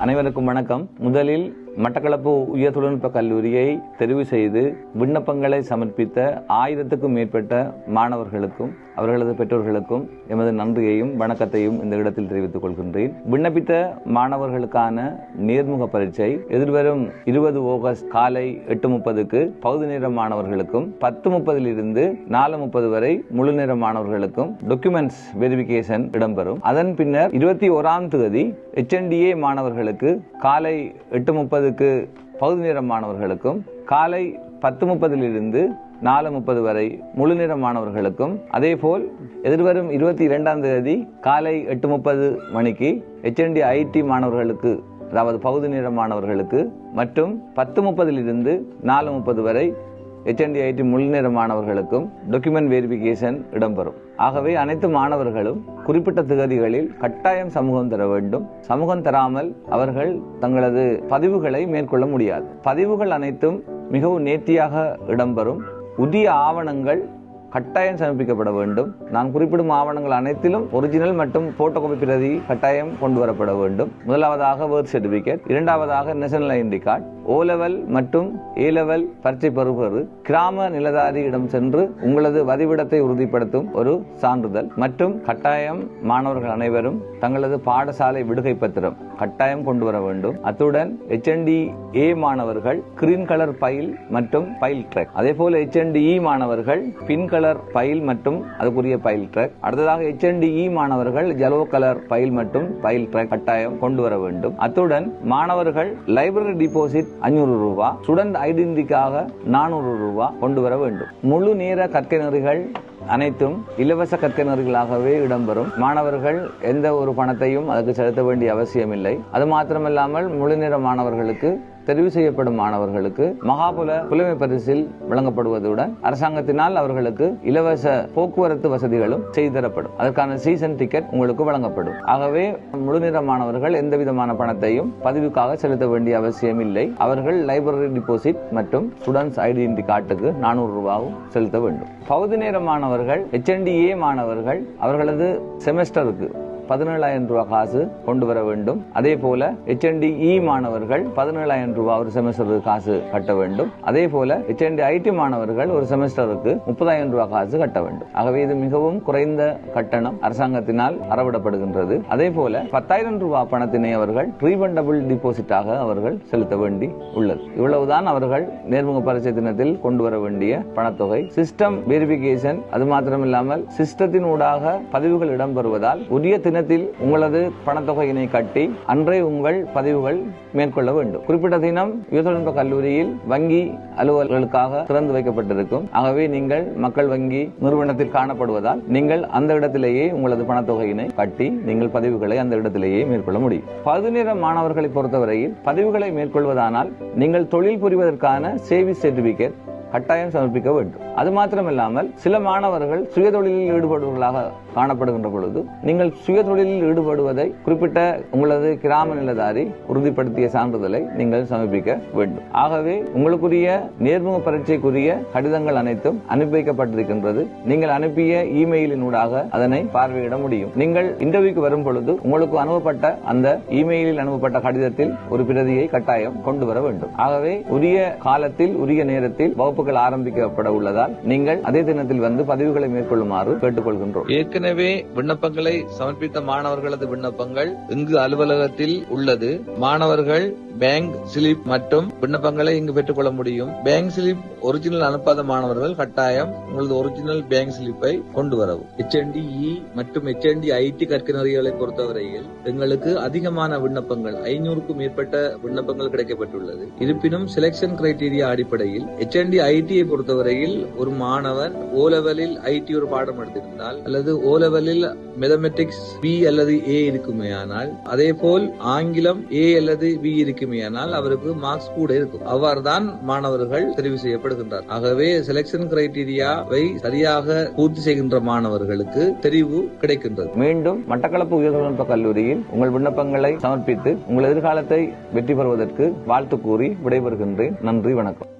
அனைவருக்கும் வணக்கம். முதலில் மட்டக்களப்பு உயர் தொழில்நுட்ப கல்லூரியை தெரிவு செய்து விண்ணப்பங்களை சமர்ப்பித்த 1000க்கும் மேற்பட்ட மாணவர்களுக்கும் அவர்களது பெற்றோர்களுக்கும் எமது நன்றியையும் வணக்கத்தையும் இந்த இடத்தில் தெரிவித்துக் கொள்கின்றேன். விண்ணப்பித்த மாணவர்களுக்கான நேர்முக பரீட்சை எதிர்வரும் 20 ஆகஸ்ட் காலை 8:30க்கு பகுதி நேர மாணவர்களுக்கும் 10:30 இருந்து 4:30 வரை முழு நேர மாணவர்களுக்கும் டாக்குமெண்ட்ஸ் வெரிஃபிகேஷன் இடம்பெறும். அதன் பின்னர் 21ஆம் தேதி HNDA மாணவர்களுக்கு காலை 8:30க்கு பகுதி நேர மாணவர்களுக்கும் காலை 10:30 இருந்து 4:30 வரை முழு நேர மாணவர்களுக்கும் அதேபோல் எதிர்வரும் 22ஆம் தேதி காலை 8:30 மணிக்கு HND IT மாணவர்களுக்கு அதாவது பகுதி நேர மாணவர்களுக்கு மற்றும் 10:30 இருந்து 4:30 வரை HND IT முழு நேர மாணவர்களுக்கும் டாக்குமெண்ட் வெரிஃபிகேஷன் இடம்பெறும். ஆகவே அனைத்து மாணவர்களும் குறிப்பிட்ட திகதிகளில் கட்டாயம் சமூகம் தர வேண்டும். சமூகம் தராமல் அவர்கள் தங்களது பதிவுகளை மேற்கொள்ள முடியாது. பதிவுகள் அனைத்தும் மிகவும் நேர்த்தியாக இடம்பெறும். உரிய ஆவணங்கள் கட்டாயம் சமர்ப்பிக்கப்பட வேண்டும். நான் குறிப்பிடும் ஆவணங்கள் அனைத்திலும் ஒரிஜினல் மற்றும் போட்டோகாபி பிரதி கட்டாயம் கொண்டு வரப்பட வேண்டும். முதலாவதாக பர்த் சர்டிபிகேட், இரண்டாவதாக நேஷனல் ஐடென்டி கார்டு, O-level மற்றும் A-level பரீட்சை பெறுபவர் கிராம நிலதாரியிடம் சென்று உங்களது வதிவிடத்தை உறுதிப்படுத்தும் ஒரு சான்றிதழ் மற்றும் கட்டாயம் மாணவர்கள் அனைவரும் தங்களது பாடசாலை விடுகை பத்திரம் கட்டாயம் கொண்டு வர வேண்டும். அத்துடன் HND-A மாணவர்கள் கிரீன் கலர் பைல் மற்றும் பைல் ட்ராக், அதே போல HND-E மாணவர்கள் பின் கலர் பைல் மற்றும் அதுக்குரிய பைல் ட்ராக், அடுத்ததாக HND-E மாணவர்கள் yellow கலர் பைல் மற்றும் பைல் ட்ராக் கட்டாயம் கொண்டு வர வேண்டும். அத்துடன் மாணவர்கள் லைப்ரரி டிபாசிட் 500 ரூபாய், ஸ்டூடெண்ட் ஐடென்டிட்டிக்காக 400 ரூபாய் கொண்டு வர வேண்டும். முழு நேர கற்கை நெறிகள் அனைத்தும் இலவச கற்கை நெறிகளாகவே இடம்பெறும். மாணவர்கள் எந்த ஒரு பணத்தையும் அதுக்கு செலுத்த வேண்டிய அவசியம் இல்லை. அது மாத்திரமல்லாமல் முழு நேர மாணவர்களுக்கு தெரிவு செய்யப்படும் மாணவர்களுக்கு மகாபுல புலமை பரிசில் வழங்கப்படுவதுடன் அரசாங்கத்தினால் அவர்களுக்கு இலவச போக்குவரத்து வசதிகளும் செய்து தரப்படும். அதற்கான சீசன் டிக்கெட் உங்களுக்கு வழங்கப்படும். ஆகவே முழுநேர மாணவர்கள் எந்த விதமான பணத்தையும் பதிவுக்காக செலுத்த வேண்டிய அவசியம் இல்லை. அவர்கள் லைப்ரரி டிபாசிட் மற்றும் ஸ்டூடெண்ட்ஸ் ஐடென்டி கார்டுக்கு 400 ரூபாயும் செலுத்த வேண்டும். பகுதி நேர மாணவர்கள் HND-A மாணவர்கள் அவர்களது செமஸ்டருக்கு 17,000 ரூபாய் காசு கொண்டு வர வேண்டும். அதே போல HND-E மாணவர்கள் 17,000 ரூபாய் ஒரு செமஸ்டருக்கு காசு கட்ட வேண்டும். அதே போல HND IT மாணவர்கள் ஒரு செமஸ்டருக்கு 30,000 ரூபாய் காசு கட்ட வேண்டும். ஆகவே இது மிகவும் குறைந்த கட்டணம் அரசாங்கத்தினால் அறவிடப்படுகின்றது. அதே போல 10,000 ரூபாய் பணத்தினை அவர்கள் ரீஃபண்டபிள் டிபாசிட்டாக அவர்கள் செலுத்த வேண்டி உள்ளது. இவ்வளவுதான் அவர்கள் நேர்முக பரீட்சை தினத்தில் கொண்டு வர வேண்டிய பணத்தொகை. சிஸ்டம் வெரிஃபிகேஷன் அது மாத்திரமில்லாமல் சிஸ்டத்தின் ஊடாக பதிவுகள் இடம்பெறுவதால் உரிய உங்களது பணத்தொகையினை கட்டி அன்றே உங்கள் பதிவுகள் மேற்கொள்ள வேண்டும். குறிப்பிட்ட தினம் உயர் தொழில்நுட்ப கல்லூரியில் வங்கி அலுவலர்களுக்காக திறந்து வைக்கப்பட்டிருக்கும். ஆகவே நீங்கள் மக்கள் வங்கி நிறுவனத்தில் காணப்படுவதால் நீங்கள் அந்த இடத்திலேயே உங்களது பணத்தொகையினை கட்டி நீங்கள் பதிவுகளை அந்த இடத்திலேயே மேற்கொள்ள முடியும். பகுதி நேர மாணவர்களை பொறுத்தவரையில் பதிவுகளை மேற்கொள்வதானால் நீங்கள் தொழில் புரிவதற்கான சேவிஸ் சர்டிபிகேட் கட்டாயம் சமர்ப்பிக்க வேண்டும். அது மாத்திரமில்லாமல் சில மாணவர்கள் சுயதொழிலில் ஈடுபடுவர்களாக காணப்படுகின்ற பொழுது நீங்கள் சுயதொழிலில் ஈடுபடுவதை குறிப்பிட்ட உங்களது கிராம நிலதாரி உறுதிப்படுத்திய சான்றிதழை நீங்கள் சமர்ப்பிக்க வேண்டும். ஆகவே உங்களுக்குரிய நேர்முக பரீட்சைக்குரிய கடிதங்கள் அனைத்தும் அனுப்பி வைக்கப்பட்டிருக்கின்றது. நீங்கள் அனுப்பிய இமெயிலின் ஊடாக அதனை பார்வையிட முடியும். நீங்கள் இன்டர்வியூக்கு வரும் பொழுது உங்களுக்கு அனுப்பப்பட்ட அந்த இமெயிலில் அனுப்பப்பட்ட கடிதத்தில் ஒரு பிரதியை கட்டாயம் கொண்டு வர வேண்டும். ஆகவே உரிய காலத்தில் உரிய நேரத்தில் வகுப்புகள் ஆரம்பிக்கப்பட உள்ளதால் நீங்கள் அதே தினத்தில் வந்து பதிவுகளை மேற்கொள்ளுமாறு கேட்டுக்கொள்கின்றோம். ஏற்கனவே விண்ணப்பங்களை சமர்ப்பித்த மாணவர்களது விண்ணப்பங்கள் இங்கு அலுவலகத்தில் உள்ளது. மாணவர்கள் பேங்க் ஸ்லிப் மற்றும் விண்ணப்பங்களை இங்கு பெற்றுக்கொள்ள முடியும். பேங்க் ஸ்லிப் ஒரிஜினல் அனுப்பாத மாணவர்கள் கட்டாயம் உங்களது ஒரிஜினல் பேங்க் ஸ்லிப்பை கொண்டு வரவும். HND-E மற்றும் HND IT கற்கை நெறிகளை பொறுத்தவரையில் எங்களுக்கு அதிகமான விண்ணப்பங்கள் 500க்கும் மேற்பட்ட விண்ணப்பங்கள் கிடைக்கப்பட்டுள்ளது. இருப்பினும் செலக்ஷன் கிரைடீரியா அடிப்படையில் HND IT பொறுத்தவரையில் ஒரு மாணவன் O-level IT ஒரு பாடம் எடுத்திருந்தால் அல்லது O-level மேத்தமெட்டிக்ஸ் B அல்லது A இருக்குமேயானால், அதே போல் ஆங்கிலம் A அல்லது B இருக்குமேயானால் அவருக்கு மார்க்ஸ் கூட இருக்கும். அவ்வாறுதான் மாணவர்கள் தெரிவு செய்யப்படுகின்றார். ஆகவே செலக்ஷன் கிரைடீரியாவை சரியாக பூர்த்தி செய்கின்ற மாணவர்களுக்கு தெரிவு கிடைக்கின்றது. மீண்டும் மட்டக்களப்பு உயர் தொழில்நுட்ப கல்லூரியில் உங்கள் விண்ணப்பங்களை சமர்ப்பித்து உங்கள் எதிர்காலத்தை வெற்றி பெறுவதற்கு வாழ்த்து கூறி விடைபெறுகின்றேன். நன்றி, வணக்கம்.